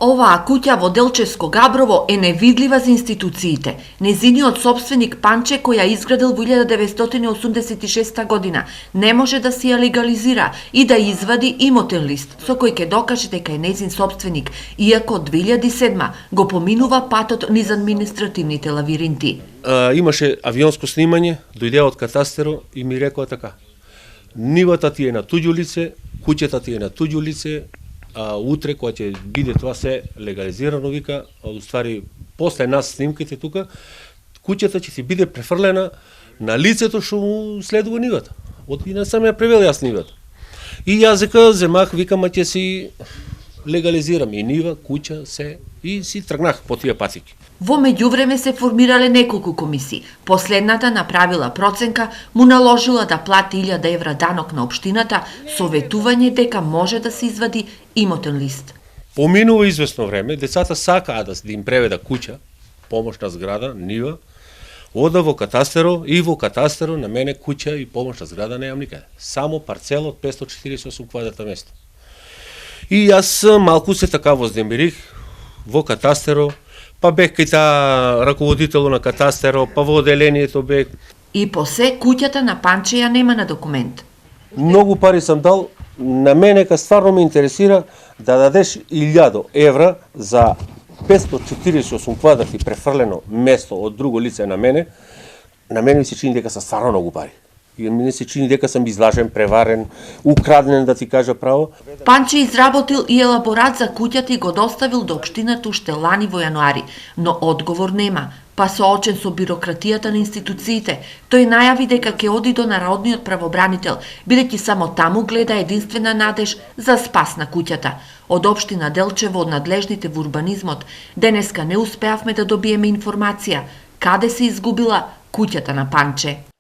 Оваа куќа во Делчевско Габрово е невидлива за институциите. Незиниот собственик Панче, која изградил во 1986 година, не може да си ја легализира и да извади имотен лист, со кој ќе докаже дека е незин собственик, иако од 2007 го поминува патот низ административните лавиринти. Имаше авионско снимање, дојдеа од катастеро и ми рекоа така: нивата ти е на туѓо лице, куќата ти е на туѓо лице, утре кога ќе биде тоа се легализирано, вика, уствари после нас снимките тука, куќата ќе ти биде префрлена на лицето што му следува нивата. Од и не сам ја превел јас нивата. И јас земах, викам, ќе си легализирам и нива, куќа, се, и си тргнах по тие патики. Во меѓувреме се формирале неколку комисии. Последната направила проценка, му наложила да плати 1000 евра данок на општината, советување дека може да се извади имотен лист. Поминува известно време, децата сакаа да им преведа куќа, помошна зграда, нива, ода во катастеро и во катастеро на мене куќа и помошна зграда неам никаде. Само парцела од 548 квадрата место. И јас малку се така вознемирих во катастеро, па бех кај таа раководитело на катастеро, па во оделението бех. И посе куќата на Панче ја нема на документ. Многу пари сам дал, на мене стварно ме интересира да дадеш 1000 евра за 548 квадрати префрлено место од друго лице на мене ми се чини дека се стварно многу пари. И ми се чини дека сам излажен, преварен, украден, да ти кажа право. Панче изработил и елаборат за куќата и го доставил до општината уште лани во јануари, но одговор нема. Па соочен со бирократијата на институциите, тој најави дека ќе оди до народниот правобранител, бидејќи само таму гледа единствена надеж за спас на куќата. Од општина Делчево, од надлежните во урбанизмот, денеска не успеавме да добиеме информација каде се изгубила куќата на Панче.